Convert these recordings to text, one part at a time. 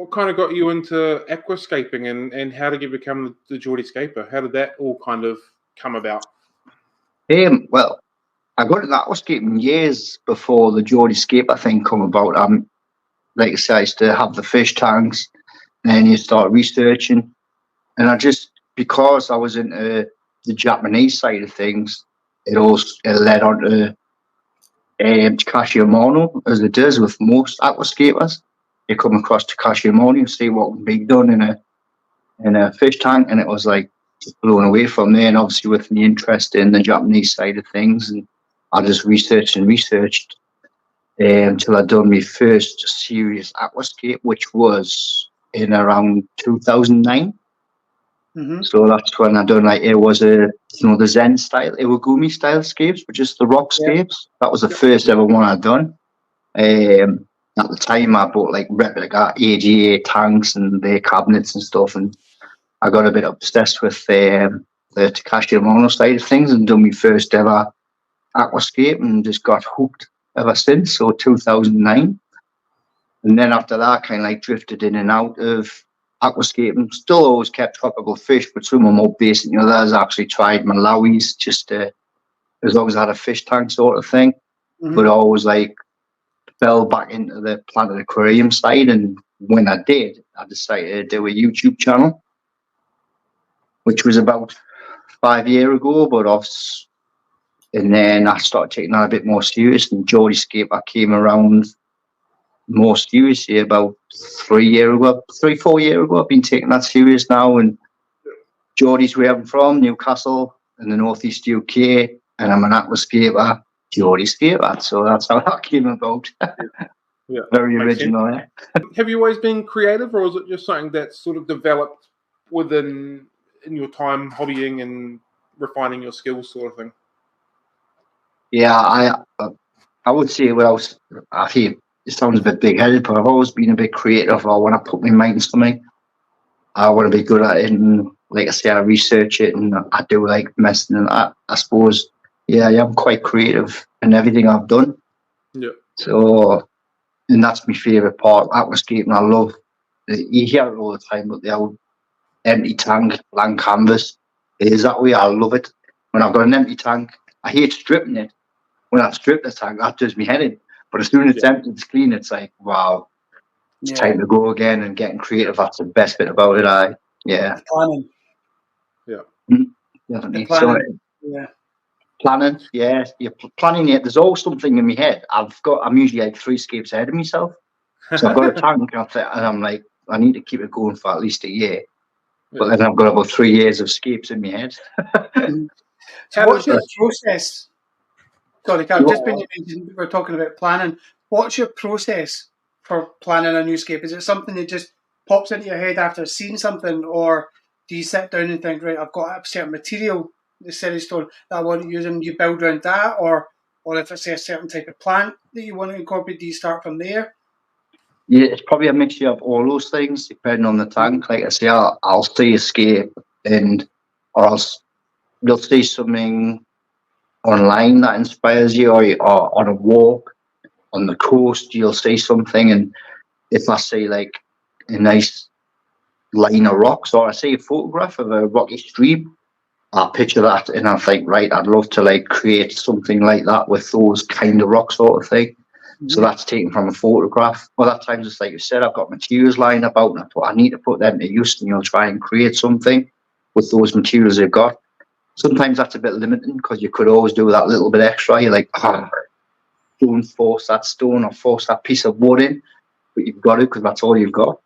what kind of got you into aquascaping, and how did you become the Geordie Scaper? How did that all kind of come about? Well, I got into aquascaping years before the Geordie Scaper thing come about. Like I said, I used to have the fish tanks, and then you start researching. And because I was into the Japanese side of things, it led on to Takashi Amano, as it does with most aquascapers. You come across Takashi Amano, you see what can be done in a fish tank, and it was like just blown away from there. And obviously with the interest in the Japanese side of things, and I just researched until I'd done my first serious aquascape, which was in around 2009. Mm-hmm. So that's when I done it was the Zen style, Iwagumi style scapes, but just the rock scapes. That was the first ever one I'd done. At the time, I bought like replica AGA tanks and their cabinets and stuff, and I got a bit obsessed with the Takashi Amano side of things and done my first ever aquascape and just got hooked ever since. So 2009, and then after that, kind of like drifted in and out of aquascaping. Still always kept tropical fish, but some are more basic. Others actually tried Malawi's just as long as I had a fish tank sort of thing. Mm-hmm. But always like fell back into the planted aquarium side. And when I did, I decided to do a YouTube channel, which was about 5 years ago. And then I started taking that a bit more serious. And Geordie Scaper came around more seriously about 4 years ago. I've been taking that serious now, and Geordie's where I'm from, Newcastle in the northeast UK, and I'm an aquascaper, Geordie Scaper. So that's how that came about. Yeah, very original. Yeah. Have you always been creative, or is it just something that's sort of developed in your time hobbying and refining your skills, sort of thing? Yeah, I would say it sounds a bit big-headed, but I've always been a bit creative. I want to put my mind to something. I want to be good at it, and like I say, I research it, and I do like messing and that. I suppose, yeah, I'm quite creative in everything I've done. Yeah. So, and that's my favourite part. Aquascaping, I love. You hear it all the time, but the old empty tank, blank canvas. It is that way. I love it. When I've got an empty tank, I hate stripping it. When I've stripped the tank, that does me head in. But as soon as it's empty, it's clean, it's like, wow, it's time to go again, and getting creative. That's the best bit about it. Yeah. Planning. Yeah. Definitely. Planning. Planning, yeah. You're planning it. There's always something in my head. I'm usually like 3 scapes ahead of myself. So I've got a tank, and I'm like, I need to keep it going for at least a year. But then I've got about 3 years of scapes in my head. So what's your process? Sorry, Carl, just when you mentioned we're talking about planning, what's your process for planning a new scape? Is it something that just pops into your head after seeing something, or do you sit down and think, right, I've got a certain material, the Ceri stone, that I want to use, and you build around that, or if it's a certain type of plant that you want to incorporate, do you start from there? Yeah, it's probably a mixture of all those things, depending on the tank. Like I say, I'll see a scape, or you'll see something online that inspires you, or on a walk on the coast, you'll see something, and if I see like a nice line of rocks, or I see a photograph of a rocky stream, I'll picture that, and I think, right, I'd love to like create something like that with those kind of rocks, sort of thing. So that's taken from a photograph. Other times it's like you said, I've got materials lying about, and I thought I need to put them to use, and try and create something with those materials you've got. Sometimes that's a bit limiting, because you could always do that little bit extra. You're like, don't force that stone or force that piece of wood in, but you've got it because that's all you've got.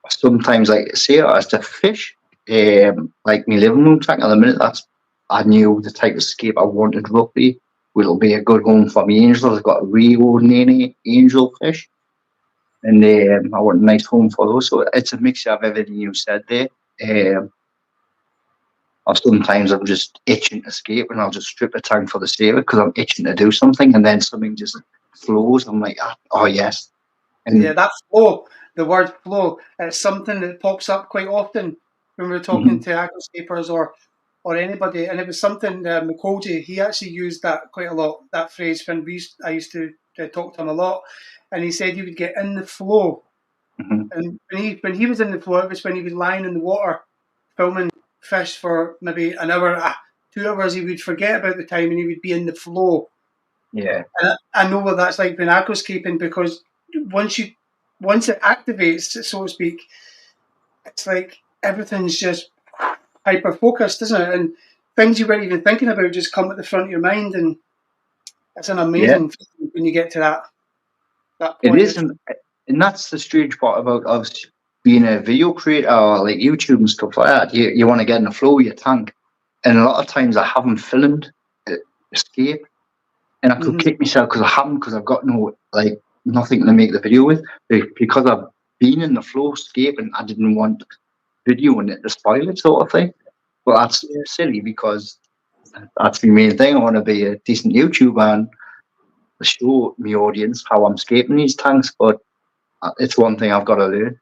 Sometimes, like I say, as the fish, like my living room tank at the minute, I knew the type of scape I wanted roughly. It'll be a good home for me angels. I've got a Rio Nene angel fish, and I want a nice home for those. So it's a mixture of everything you said there. Or sometimes I'm just itching to escape, and I'll just strip the tank for the sake because I'm itching to do something, and then something just flows. I'm like, oh yes. And that flow, the word flow, it's something that pops up quite often when we're talking to aquascapers or anybody. And it was something, McColdy, he actually used that quite a lot, that phrase, when I used to talked to him a lot, and he said he would get in the flow. Mhm. And when he was in the flow, it was when he was lying in the water filming fish for maybe an hour, 2 hours. He would forget about the time and he would be in the flow. Yeah. And I know what that's like when aquascaping, because once it activates, so to speak, it's like everything's just hyper focused, isn't it? And things you weren't even thinking about just come at the front of your mind, and it's an amazing feeling when you get to that It point. isn't, and that's the strange part about us being a video creator, or like YouTube and stuff like that. You want to get in the flow with your tank, and a lot of times I haven't filmed escape, and I could kick myself because I haven't, because I've got nothing to make the video with, because I've been in the flow escaping. I didn't want videoing it to spoil it, sort of thing. But that's silly, because that's the main thing. I want to be a decent YouTuber and show my audience how I'm escaping these tanks. But it's one thing I've got to learn.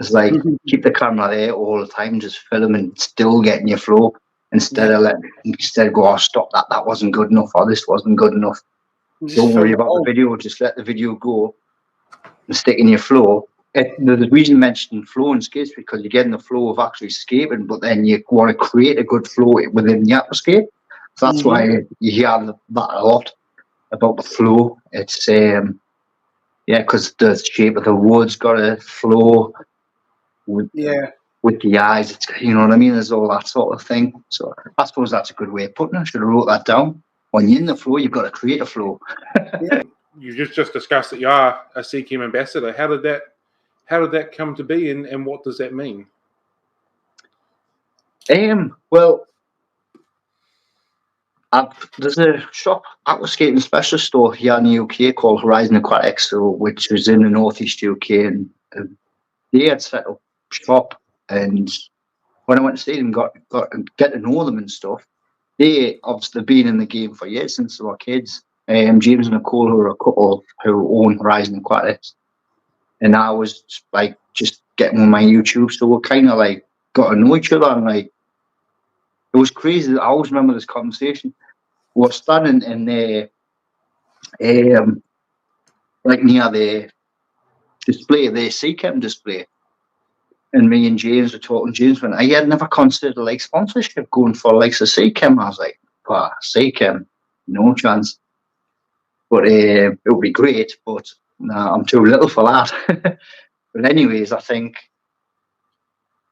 It's like keep the camera there all the time, just film and still getting your flow, instead of go, oh, stop that, that wasn't good enough, or this wasn't good enough. Don't worry about the video, just let the video go and stick in your flow. The reason I mentioned flow and escape is because you get in the flow of actually escaping, but then you want to create a good flow within the aquascape. So that's why you hear that a lot about the flow. It's because the shape of the wood's got to flow with the eyes. It's, you know what I mean? There's all that sort of thing. So I suppose that's a good way of putting it. I should have wrote that down. When you're in the flow, you've got to create a flow. You just discussed that you are a Seachem ambassador. How did that come to be, and what does that mean? Well, there's a shop, aquascaping specialist store here in the UK called Horizon Aquatics, which is in the northeast UK, and they had set up shop. And when I went to see them, got get to know them and stuff, they obviously been in the game for years, since they were kids. James and Nicole, who are a couple who own Horizon Aquatics, and I was just getting on my YouTube, so we kind of got to know each other, and it was crazy. I always remember this conversation. We're standing in there, near the display, the Seachem display, and me and James were talking. James went, I had never considered sponsorship going for a Seachem. I was like, wow, Seachem, no chance. But it would be great, but nah, I'm too little for that. But anyways, I think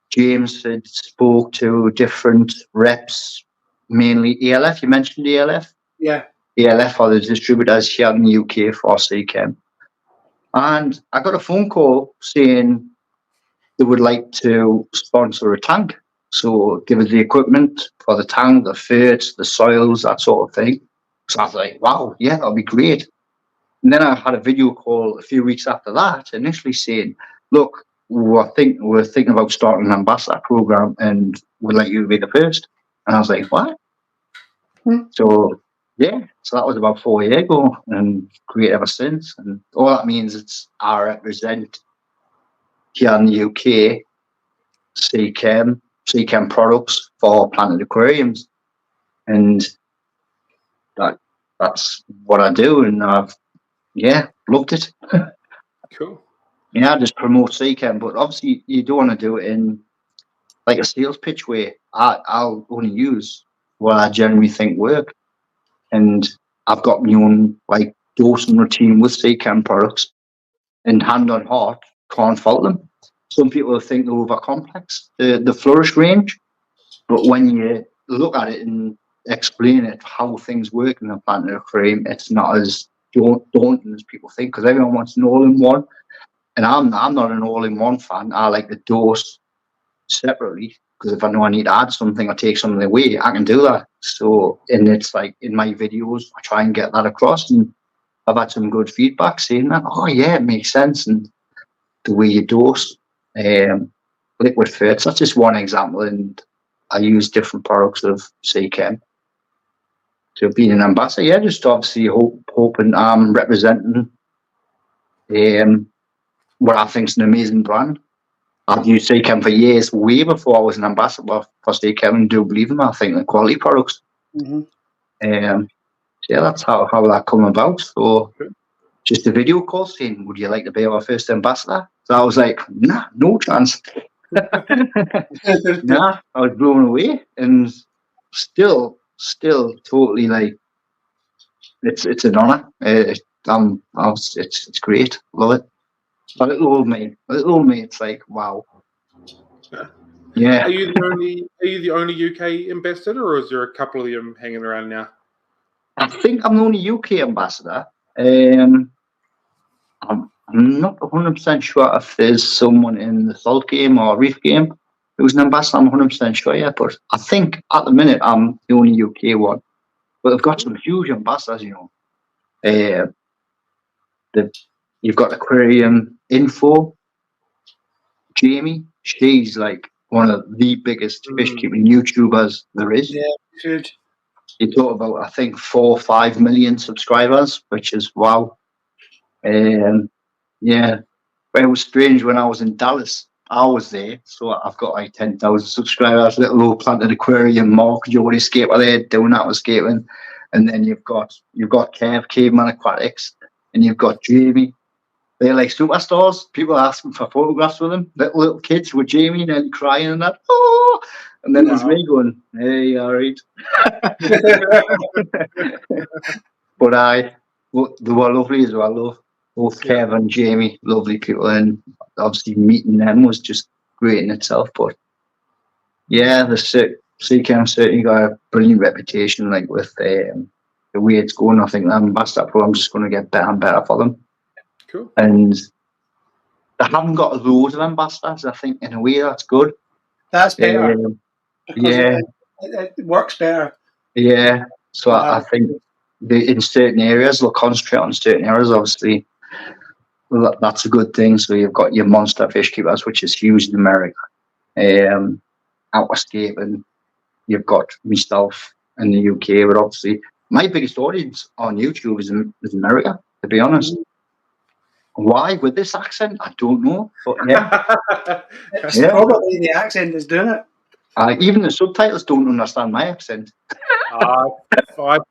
James had spoke to different reps, mainly ELF. You mentioned ELF? Yeah. ELF are the distributors here in the UK for Seachem. And I got a phone call saying they would like to sponsor a tank. So give us the equipment for the tank, the ferts, the soils, that sort of thing. So I was like, wow, yeah, that'll be great. And then I had a video call a few weeks after that, initially saying, look, we're thinking about starting an ambassador program, and we'd like you to be the first. And I was like, what? So so that was about 4 years ago, and great ever since. And all that means I represent here in the UK Seachem products for Planet Aquariums, and that's what I do, and I've loved it. Cool. Yeah, I just promote Seachem, but obviously you don't want to do it in a sales pitch way. I'll only use what I generally think work, and I've got my own dosing routine with Seachem products, and hand on heart, can't fault them. Some people think they're over complex, the Flourish range, but when you look at it and explain it how things work in the Planet Aquarium, it's not as daunting as people think, because everyone wants an all-in-one. And I'm not an all-in-one fan. I like to dose separately, because if I know I need to add something or take something away, I can do that. So, and it's in my videos, I try and get that across, and I've had some good feedback saying that, oh yeah, it makes sense, and the way you dose liquid ferts, that's just one example, and I use different products of Seachem. So being an ambassador, just obviously hoping I'm representing what I think is an amazing brand. I've used Seachem for years, way before I was an ambassador for Seachem, and do believe in them. I think they're quality products. That's how that come about. So just a video call saying, "Would you like to be our first ambassador?" So I was like, "Nah, no chance." Nah, I was blown away, and still totally like it's an honour. It's great, love it. A little old me, it's like wow. Yeah. Are you the only UK ambassador, or is there a couple of them hanging around now? I think I'm the only UK ambassador. I'm not 100% sure if there's someone in the Salt game or Reef game who's an ambassador. I'm 100% sure yet, but I think at the minute I'm the only UK one. But they've got some huge ambassadors, you know. You've got Aquarium Info, Jamie. She's like one of the biggest fish keeping YouTubers there is. Yeah, huge. You talk about, I think, 4 or 5 million subscribers, which is wow. Yeah, but it was strange when I was in Dallas. I was there, so I've got like 10,000 subscribers. Little old planted aquarium, Mark, Geordie, Scaper there doing aquascaping, and then you've got Kev, Caveman Aquatics, and you've got Jamie. They're like superstars. People asking for photographs with them. Little kids with Jamie and then crying and that. Oh, and then there's me going, "Hey, all right." But they were lovely as well, though. Both Kev and Jamie, lovely people, and obviously meeting them was just great in itself. But yeah, the Seachem certainly got a brilliant reputation. Like with the way it's going, I think the ambassador program's just going to get better and better for them. Cool. And they haven't got loads of ambassadors. I think in a way that's good. That's better. Yeah, it works better. Yeah, so I think in certain areas they'll concentrate on certain areas. Obviously, that's a good thing. So you've got your monster fish keepers, which is huge in America. Aquascaping, you've got myself in the UK, but obviously my biggest audience on YouTube is America. To be honest. Why with this accent? I don't know. But yeah, it's probably the accent is doing it. Even the subtitles don't understand my accent. I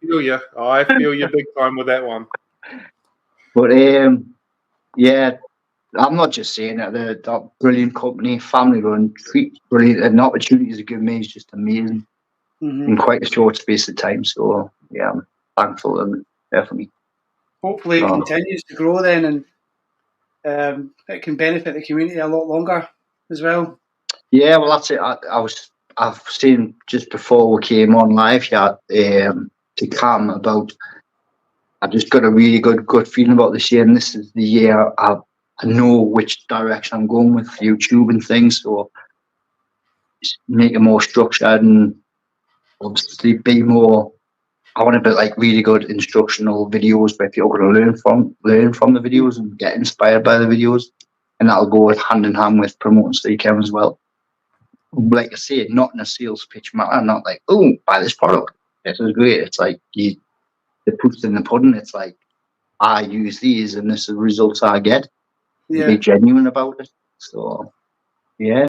feel you. I feel you big time with that one. But yeah, I'm not just saying that. They're a brilliant company, family run, brilliant, and the opportunities they give me is just amazing in quite a short space of time. So yeah, I'm thankful and definitely. Hopefully, it continues to grow then, and it can benefit the community a lot longer as well. Yeah, well, that's it. I've seen just before we came on live here to Cam about. I just got a really good feeling about this year, and this is the year I know which direction I'm going with YouTube and things. So make it more structured and obviously be more. I want to be like really good instructional videos where people are going to learn from the videos and get inspired by the videos, and that'll go hand in hand with promoting Seachem as well. Like I say, not in a sales pitch matter, not like, "Oh, buy this product. This is great." It's like the proof's in the pudding. It's like, I use these and this is the results I get. Yeah. Be genuine about it. So yeah.